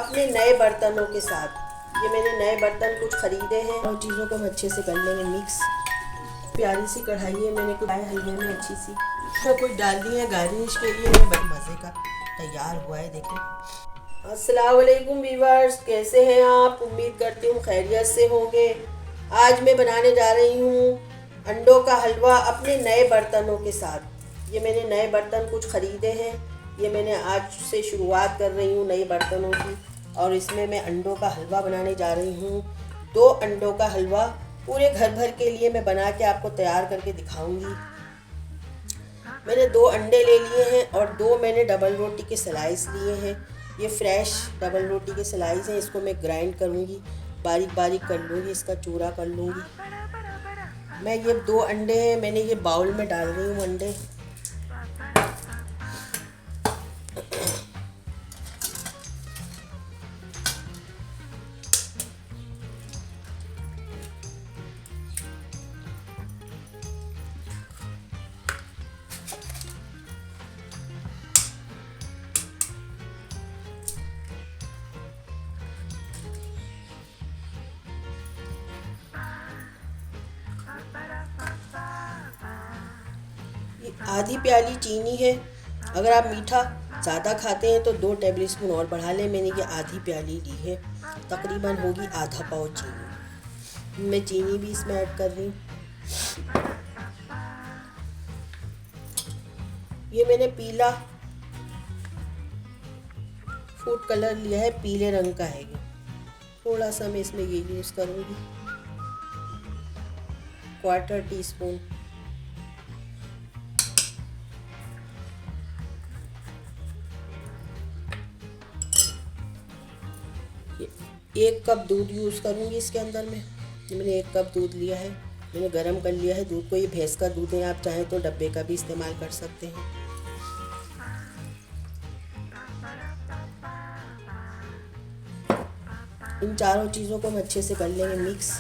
अपने नए बर्तनों के साथ। ये मैंने नए बर्तन कुछ ख़रीदे हैं और चीज़ों को हम अच्छे से कर लेंगे मिक्स। प्यारी सी कढ़ाई है, मैंने कुछ हलवे में अच्छी सी तो कुछ डाल दी है गार्निश के लिए। बड़े मज़े का तैयार हुआ है, देखें। अस्सलाम वालेकुम वीवर्स, कैसे हैं आप? उम्मीद करती हूँ खैरियत से होंगे। आज मैं बनाने जा रही हूँ अंडों का हलवा अपने नए बर्तनों के साथ। ये मैंने नए बर्तन कुछ ख़रीदे हैं। ये मैंने आज से शुरुआत कर रही हूँ नए बर्तनों की, और इसमें मैं अंडों का हलवा बनाने जा रही हूँ। 2 अंडों का हलवा पूरे घर भर के लिए मैं बना के आपको तैयार करके दिखाऊंगी। मैंने 2 अंडे ले लिए हैं और 2 मैंने डबल रोटी के स्लाइस लिए हैं। ये फ्रेश डबल रोटी के स्लाइस हैं। इसको मैं ग्राइंड करूँगी, बारीक बारीक कर लूँगी, इसका चूरा कर लूँगी। मैं ये 2 अंडे हैं, मैंने ये बाउल में डाल रही हूँ अंडे। आधी प्याली चीनी है। अगर आप मीठा ज़्यादा खाते हैं तो 2 टेबल स्पून और बढ़ा लें। मैंने ये आधी प्याली ली है, तकरीबन होगी आधा पाव चीनी। मैं चीनी भी इसमें ऐड कर रही हूँ। ये मैंने पीला फूड कलर लिया है, पीले रंग का है ये। थोड़ा सा मैं इसमें ये यूज़ करूँगी, 1/4 टीस्पून। एक कप दूध यूज़ करूँगी इसके अंदर में। ये मैंने 1 कप दूध लिया है, मैंने गरम कर लिया है दूध को। ये भैंस का दूध है, आप चाहें तो डब्बे का भी इस्तेमाल कर सकते हैं। इन चारों चीज़ों को हम अच्छे से कर लेंगे मिक्स।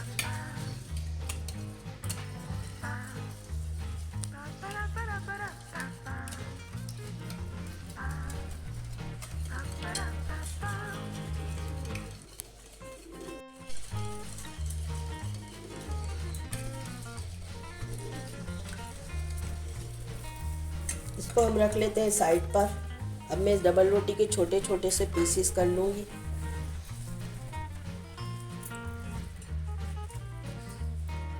इसको हम रख लेते हैं साइड पर। अब मैं इस डबल रोटी के छोटे छोटे से पीसेस कर लूँगी।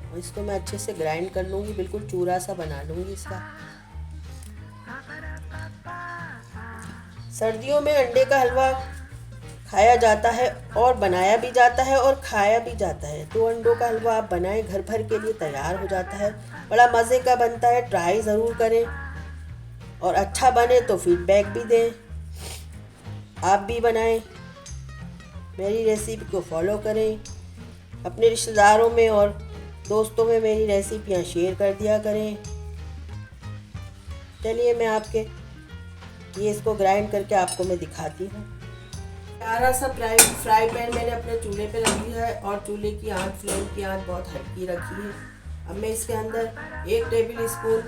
और इसको मैं अच्छे से ग्राइंड कर लूँगी, बिल्कुल चूरा सा बना लूँगी इसका। सर्दियों में अंडे का हलवा खाया जाता है और बनाया भी जाता है और खाया भी जाता है। 2 अंडों का हलवा आप बनाएं, घर भर के लिए तैयार हो जाता है। बड़ा मज़े का बनता है, ट्राई ज़रूर करें और अच्छा बने तो फीडबैक भी दें। आप भी बनाएं, मेरी रेसिपी को फॉलो करें, अपने रिश्तेदारों में और दोस्तों में मेरी रेसिपियाँ शेयर कर दिया करें। चलिए मैं ये इसको ग्राइंड करके आपको मैं दिखाती हूँ। प्यारा सा फ्राई पैन मैंने अपने चूल्हे पे रख दिया है और चूल्हे की आंच, फ्लेम की आंच बहुत हल्की रखी है। अब मैं इसके अंदर 1 टेबल स्पून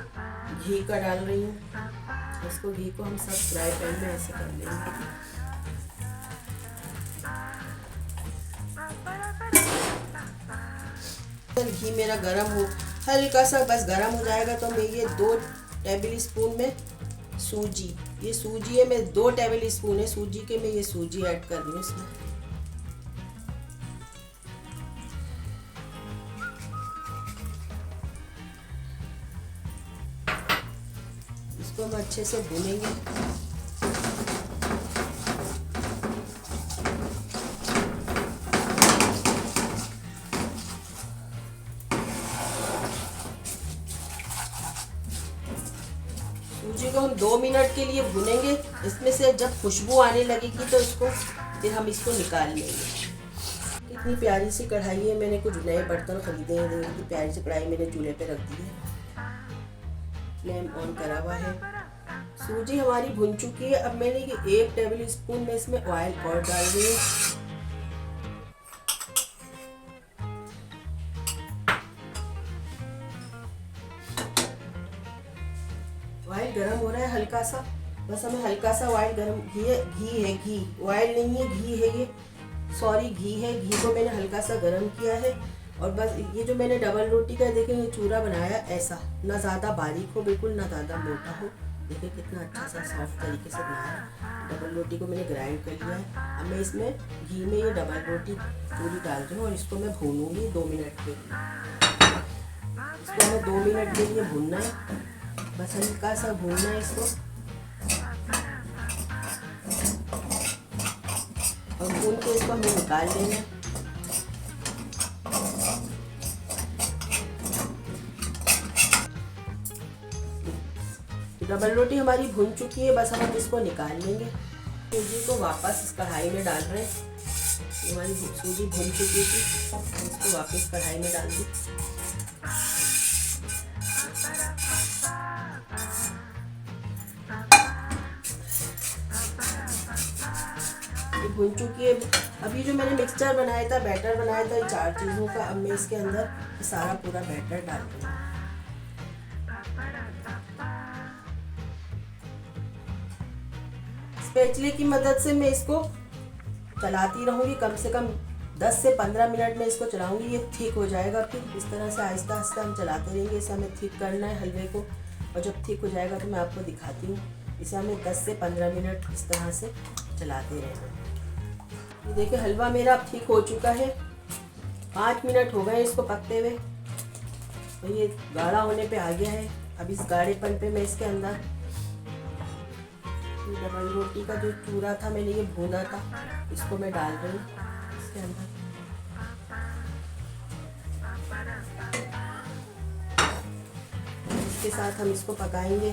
घी का डाल रही हूँ। इसको घी को हम सब फ्राई पैन में ऐसे कर लेंगे। घी मेरा गर्म हो, हल्का सा बस गर्म हो जाएगा तो मैं ये 2 टेबल स्पून में सूजी, ये सूजी है, मैं 2 टेबल स्पून है सूजी के, मैं ये सूजी ऐड कर रही हूँ इसमें। इसको हम अच्छे से भूनेंगे। सूजी को हम 2 मिनट के लिए भूनेंगे। इसमें से जब खुशबू आने लगेगी तो फिर हम इसको निकाल लेंगे। इतनी प्यारी सी कढ़ाई है, मैंने कुछ नए बर्तन खरीदे हैं। इतनी प्यारी सी कढ़ाई मैंने चूल्हे पे रख दी है, फ्लेम ऑन करा हुआ है। सूजी हमारी भुन चुकी है। अब मैंने ये 1 टेबल स्पून में इसमें ऑयल और डाल रही हूँ। ऑयल गर्म हो रहा है हल्का सा, बस हमें हल्का सा ऑयल गरम, घी ऑयल नहीं है, घी है ये, सॉरी घी है। घी को मैंने हल्का सा गरम किया है और बस ये जो मैंने डबल रोटी का देखिए ये चूरा बनाया, ऐसा ना ज़्यादा बारीक हो बिल्कुल, ना ज़्यादा मोटा हो। देखिए कितना अच्छा सा सॉफ्ट तरीके से बनाया। डबल रोटी को मैंने ग्राइंड कर लिया है। अब मैं इसमें घी में ये डबल रोटी पूरी डाल रही हूँ और इसको मैं भूनूंगी 2 मिनट के लिए। इसको हमें 2 मिनट के लिए भूनना है, बस हल्का सा भूनना है इसको। और भून के इसको हमें निकाल लेना है। डबल रोटी हमारी भून चुकी है, बस हम इसको निकाल लेंगे। सूजी को वापस इस कढ़ाई में डाल रहे हैं। हमारी सूजी भून चुकी थी, इसको वापस कढ़ाई में डाल दी। भून चुकी है। अभी जो मैंने मिक्सचर बनाया था, बैटर बनाया था, ये 4 चीज़ों का, अब मैं इसके अंदर सारा पूरा बैटर डाल दूँगी। स्पैचुले की मदद से मैं इसको चलाती रहूँगी, कम से कम 10 से 15 मिनट में इसको चलाऊँगी। ये थिक हो जाएगा, फिर इस तरह से आहिस्ता आहिस्ता हम चलाते रहेंगे। इसे हमें थिक करना है हलवे को, और जब थिक हो जाएगा तो मैं आपको दिखाती हूँ। इसे हमें 10 से 15 मिनट इस तरह से चलाते रहना। ये देखिए हलवा मेरा अब ठीक हो चुका है। 5 मिनट हो गए इसको पकते हुए, तो ये गाढ़ा होने पे आ गया है। अब इस गाढ़ेपन पे मैं इसके अंदर डबल रोटी का जो चूरा था मैंने ये भूना था, इसको मैं डाल रही हूँ इसके अंदर। इसके साथ हम इसको पकाएंगे।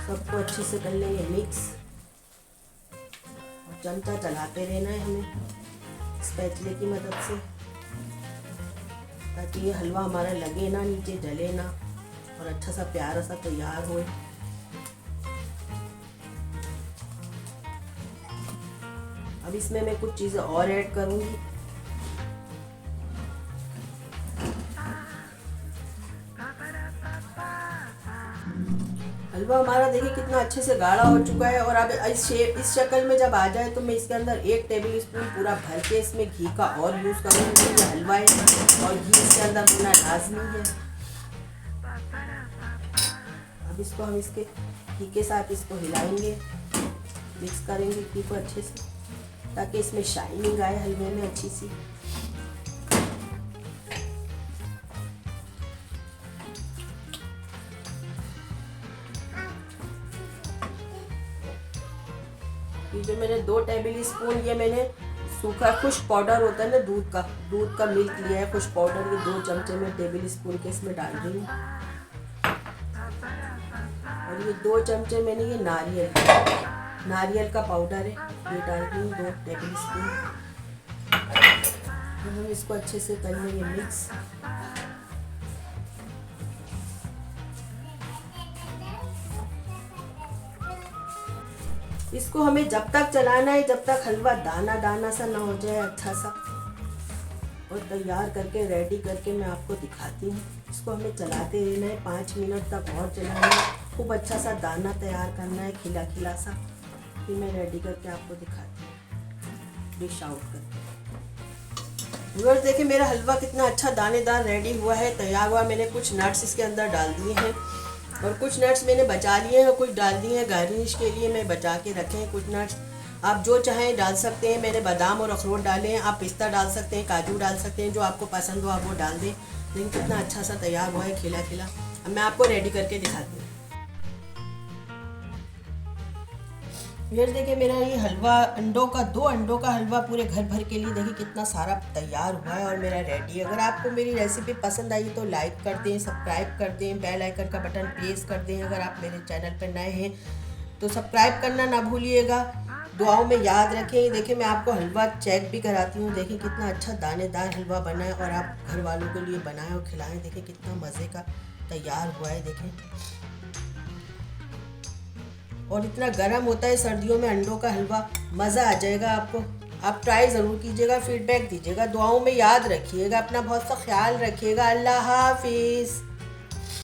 सबको अच्छे से कर लेंगे मिक्स, और चमचा चलाते रहना है हमें स्पैचुले की मदद से, ताकि ये हलवा हमारा लगे ना, नीचे जले ना, और अच्छा सा प्यारा सा तैयार हो। अब इसमें मैं कुछ चीज़ें और ऐड करूँगी। हलवा हमारा देखिए कितना अच्छे से गाढ़ा हो चुका है। और अब इस शक्ल में जब आ जाए तो मैं इसके अंदर 1 टेबल स्पून पूरा भर के इसमें घी का और यूज़ करूँगी। ये हलवा है और घी इसके अंदर होना लाजमी है। अब इसको हम इसके घी के साथ इसको हिलाएंगे, मिक्स करेंगे घी को अच्छे से, ताकि इसमें शाइनिंग आए हलवे में अच्छी सी। ये जो मैंने 2 टेबल स्पून ये मैंने सूखा खुश्क पाउडर होता है ना, दूध का मिल्क लिया है खुश्क पाउडर, ये 2 चमचे में टेबल स्पून के इसमें डाल रही हूँ। और ये 2 चमचे मैंने ये नारियल का पाउडर है, ये डाल रही हूँ 2 टेबल स्पून। हम इसको अच्छे से कर लेंगे मिक्स। इसको हमें जब तक चलाना है जब तक हलवा दाना दाना सा ना हो जाए अच्छा सा, और तैयार करके रेडी करके मैं आपको दिखाती हूँ। इसको हमें चलाते रहना है 5 मिनट तक और चलाना है, खूब अच्छा सा दाना तैयार करना है, खिला खिला सा। फिर मैं रेडी करके आपको दिखाती हूँ डिश आउट करके। व्यूअर्स देखिए मेरा हलवा कितना अच्छा दानेदार रेडी हुआ है, तैयार हुआ। मैंने कुछ नट्स इसके अंदर डाल दिए हैं और कुछ नट्स मैंने बचा लिए हैं, कुछ डाल दिए हैं गार्निश के लिए, मैं बचा के रखे हैं कुछ नट्स। आप जो चाहें डाल सकते हैं। मैंने बादाम और अखरोट डाले हैं, आप पिस्ता डाल सकते हैं, काजू डाल सकते हैं, जो आपको पसंद हो आप वो डाल दें। लेकिन कितना अच्छा सा तैयार हुआ है खिला खिला। अब मैं आपको रेडी करके दिखाती हूँ। फिर देखिए मेरा ये हलवा अंडों का 2 अंडों का हलवा पूरे घर भर के लिए देखिए कितना सारा तैयार हुआ है और मेरा रेडी है। अगर आपको मेरी रेसिपी पसंद आई तो लाइक कर दें, सब्सक्राइब कर दें, बेल आइकन का बटन प्रेस कर दें। अगर आप मेरे चैनल पर नए हैं तो सब्सक्राइब करना ना भूलिएगा। दुआओं में याद रखें। देखिए मैं आपको हलवा चेक भी कराती हूँ। देखिए कितना अच्छा दानेदार हलवा बना है और आप घर वालों के लिए बनाएं और खिलाएं। देखिए कितना मज़े का तैयार हुआ है देखें। और इतना गर्म होता है सर्दियों में अंडों का हलवा, मज़ा आ जाएगा आपको। आप ट्राई ज़रूर कीजिएगा, फीडबैक दीजिएगा, दुआओं में याद रखिएगा, अपना बहुत सा ख्याल रखिएगा। अल्लाह हाफिज़।